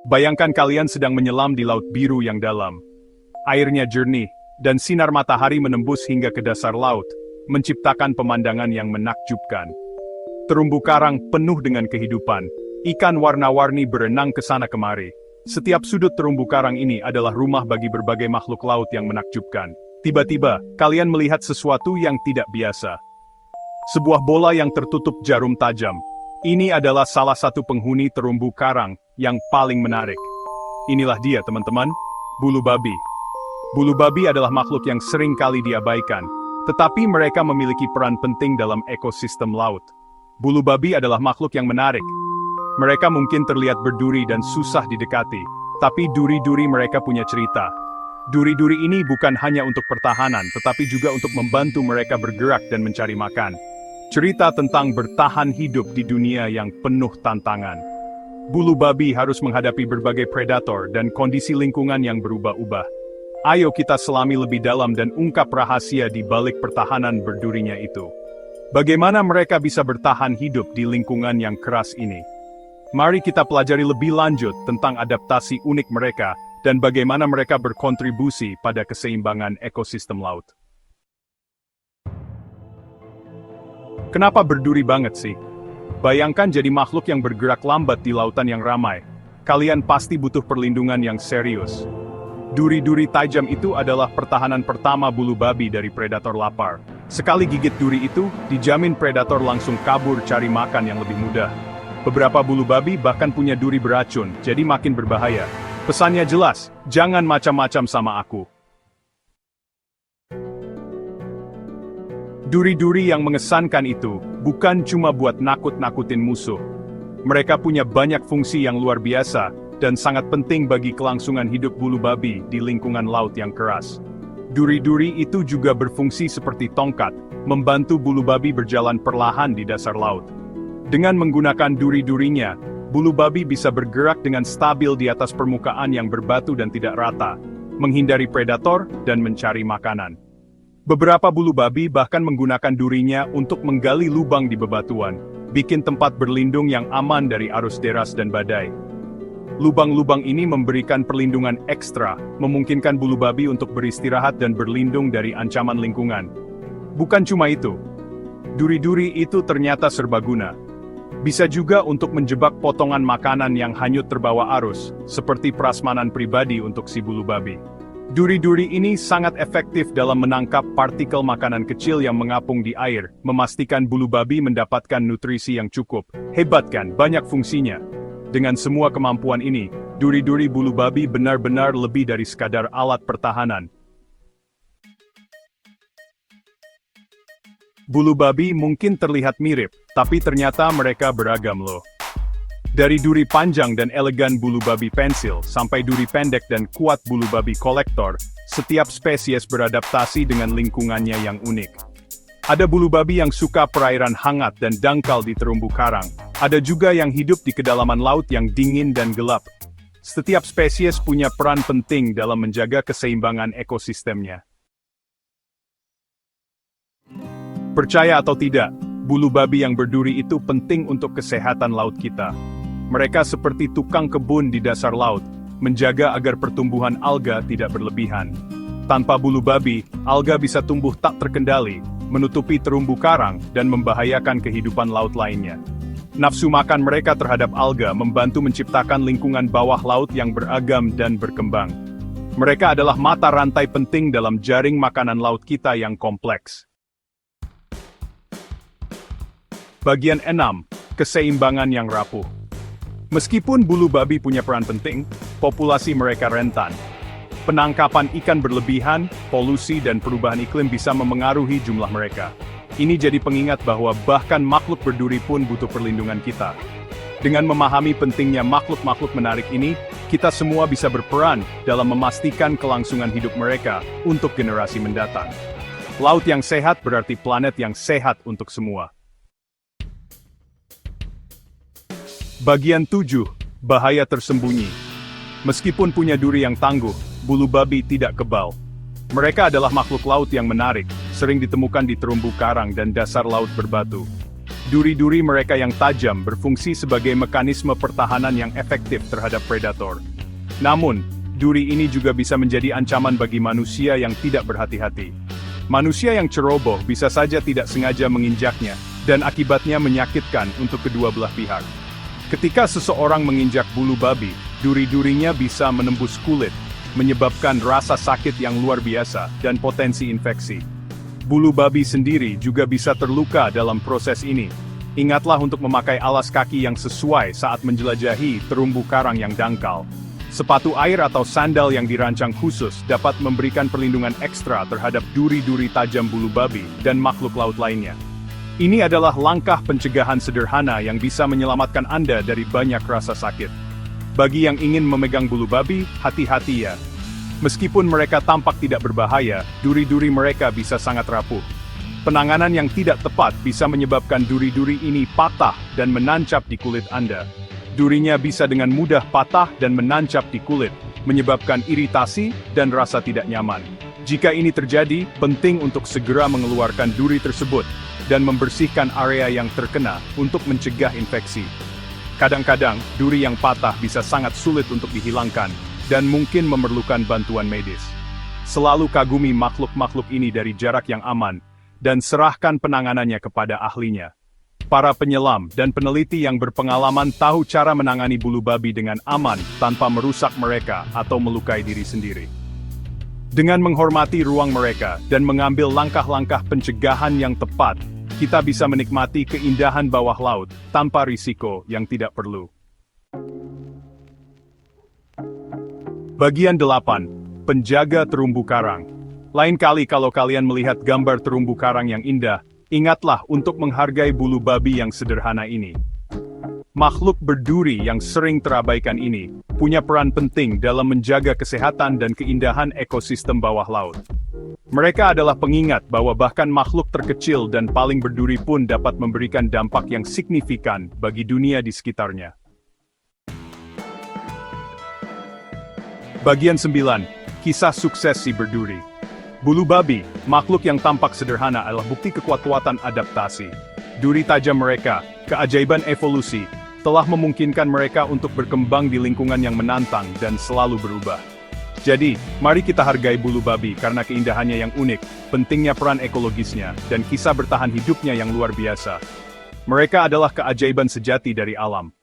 Bayangkan kalian sedang menyelam di laut biru yang dalam. Airnya jernih, dan sinar matahari menembus hingga ke dasar laut, menciptakan pemandangan yang menakjubkan. Terumbu karang penuh dengan kehidupan, ikan warna-warni berenang ke sana kemari. Setiap sudut terumbu karang ini adalah rumah bagi berbagai makhluk laut yang menakjubkan. Tiba-tiba, kalian melihat sesuatu yang tidak biasa. Sebuah bola yang tertutup jarum tajam. Ini adalah salah satu penghuni terumbu karang yang paling menarik. Inilah dia, teman-teman, bulu babi. Bulu babi adalah makhluk yang sering kali diabaikan, tetapi mereka memiliki peran penting dalam ekosistem laut. Bulu babi adalah makhluk yang menarik. Mereka mungkin terlihat berduri dan susah didekati, tapi duri-duri mereka punya cerita. Duri-duri ini bukan hanya untuk pertahanan, tetapi juga untuk membantu mereka bergerak dan mencari makan. Cerita tentang bertahan hidup di dunia yang penuh tantangan. Bulu babi harus menghadapi berbagai predator dan kondisi lingkungan yang berubah-ubah. Ayo kita selami lebih dalam dan ungkap rahasia di balik pertahanan berdurinya itu. Bagaimana mereka bisa bertahan hidup di lingkungan yang keras ini? Mari kita pelajari lebih lanjut tentang adaptasi unik mereka dan bagaimana mereka berkontribusi pada keseimbangan ekosistem laut. Kenapa berduri banget sih? Bayangkan jadi makhluk yang bergerak lambat di lautan yang ramai. Kalian pasti butuh perlindungan yang serius. Duri-duri tajam itu adalah pertahanan pertama bulu babi dari predator lapar. Sekali gigit duri itu, dijamin predator langsung kabur cari makan yang lebih mudah. Beberapa bulu babi bahkan punya duri beracun, jadi makin berbahaya. Pesannya jelas, jangan macam-macam sama aku. Duri-duri yang mengesankan itu bukan cuma buat nakut-nakutin musuh. Mereka punya banyak fungsi yang luar biasa dan sangat penting bagi kelangsungan hidup bulu babi di lingkungan laut yang keras. Duri-duri itu juga berfungsi seperti tongkat, membantu bulu babi berjalan perlahan di dasar laut. Dengan menggunakan duri-durinya, bulu babi bisa bergerak dengan stabil di atas permukaan yang berbatu dan tidak rata, menghindari predator dan mencari makanan. Beberapa bulu babi bahkan menggunakan durinya untuk menggali lubang di bebatuan, bikin tempat berlindung yang aman dari arus deras dan badai. Lubang-lubang ini memberikan perlindungan ekstra, memungkinkan bulu babi untuk beristirahat dan berlindung dari ancaman lingkungan. Bukan cuma itu, duri-duri itu ternyata serbaguna. Bisa juga untuk menjebak potongan makanan yang hanyut terbawa arus, seperti prasmanan pribadi untuk si bulu babi. Duri-duri ini sangat efektif dalam menangkap partikel makanan kecil yang mengapung di air, memastikan bulu babi mendapatkan nutrisi yang cukup. Hebat kan, banyak fungsinya. Dengan semua kemampuan ini, duri-duri bulu babi benar-benar lebih dari sekadar alat pertahanan. Bulu babi mungkin terlihat mirip, tapi ternyata mereka beragam loh. Dari duri panjang dan elegan bulu babi pensil, sampai duri pendek dan kuat bulu babi kolektor, setiap spesies beradaptasi dengan lingkungannya yang unik. Ada bulu babi yang suka perairan hangat dan dangkal di terumbu karang. Ada juga yang hidup di kedalaman laut yang dingin dan gelap. Setiap spesies punya peran penting dalam menjaga keseimbangan ekosistemnya. Percaya atau tidak, bulu babi yang berduri itu penting untuk kesehatan laut kita. Mereka seperti tukang kebun di dasar laut, menjaga agar pertumbuhan alga tidak berlebihan. Tanpa bulu babi, alga bisa tumbuh tak terkendali, menutupi terumbu karang dan membahayakan kehidupan laut lainnya. Nafsu makan mereka terhadap alga membantu menciptakan lingkungan bawah laut yang beragam dan berkembang. Mereka adalah mata rantai penting dalam jaring makanan laut kita yang kompleks. Bagian 6. Keseimbangan yang rapuh. Meskipun bulu babi punya peran penting, populasi mereka rentan. Penangkapan ikan berlebihan, polusi dan perubahan iklim bisa memengaruhi jumlah mereka. Ini jadi pengingat bahwa bahkan makhluk berduri pun butuh perlindungan kita. Dengan memahami pentingnya makhluk-makhluk menarik ini, kita semua bisa berperan dalam memastikan kelangsungan hidup mereka untuk generasi mendatang. Laut yang sehat berarti planet yang sehat untuk semua. Bagian 7. Bahaya tersembunyi. Meskipun punya duri yang tangguh, bulu babi tidak kebal. Mereka adalah makhluk laut yang menarik, sering ditemukan di terumbu karang dan dasar laut berbatu. Duri-duri mereka yang tajam berfungsi sebagai mekanisme pertahanan yang efektif terhadap predator. Namun, duri ini juga bisa menjadi ancaman bagi manusia yang tidak berhati-hati. Manusia yang ceroboh bisa saja tidak sengaja menginjaknya, dan akibatnya menyakitkan untuk kedua belah pihak. Ketika seseorang menginjak bulu babi, duri-durinya bisa menembus kulit, menyebabkan rasa sakit yang luar biasa dan potensi infeksi. Bulu babi sendiri juga bisa terluka dalam proses ini. Ingatlah untuk memakai alas kaki yang sesuai saat menjelajahi terumbu karang yang dangkal. Sepatu air atau sandal yang dirancang khusus dapat memberikan perlindungan ekstra terhadap duri-duri tajam bulu babi dan makhluk laut lainnya. Ini adalah langkah pencegahan sederhana yang bisa menyelamatkan Anda dari banyak rasa sakit. Bagi yang ingin memegang bulu babi, hati-hati ya. Meskipun mereka tampak tidak berbahaya, duri-duri mereka bisa sangat rapuh. Penanganan yang tidak tepat bisa menyebabkan duri-duri ini patah dan menancap di kulit Anda. Durinya bisa dengan mudah patah dan menancap di kulit, menyebabkan iritasi dan rasa tidak nyaman. Jika ini terjadi, penting untuk segera mengeluarkan duri tersebut dan membersihkan area yang terkena untuk mencegah infeksi. Kadang-kadang, duri yang patah bisa sangat sulit untuk dihilangkan, dan mungkin memerlukan bantuan medis. Selalu kagumi makhluk-makhluk ini dari jarak yang aman, dan serahkan penanganannya kepada ahlinya. Para penyelam dan peneliti yang berpengalaman tahu cara menangani bulu babi dengan aman tanpa merusak mereka atau melukai diri sendiri. Dengan menghormati ruang mereka dan mengambil langkah-langkah pencegahan yang tepat, kita bisa menikmati keindahan bawah laut tanpa risiko yang tidak perlu. Bagian 8. Penjaga terumbu karang. Lain kali kalau kalian melihat gambar terumbu karang yang indah, ingatlah untuk menghargai bulu babi yang sederhana ini. Makhluk berduri yang sering terabaikan ini punya peran penting dalam menjaga kesehatan dan keindahan ekosistem bawah laut. Mereka adalah pengingat bahwa bahkan makhluk terkecil dan paling berduri pun dapat memberikan dampak yang signifikan bagi dunia di sekitarnya. Bagian 9. Kisah sukses si berduri. Bulu babi, makhluk yang tampak sederhana adalah bukti kekuatan adaptasi. Duri tajam mereka, keajaiban evolusi, telah memungkinkan mereka untuk berkembang di lingkungan yang menantang dan selalu berubah. Jadi, mari kita hargai bulu babi karena keindahannya yang unik, pentingnya peran ekologisnya, dan kisah bertahan hidupnya yang luar biasa. Mereka adalah keajaiban sejati dari alam.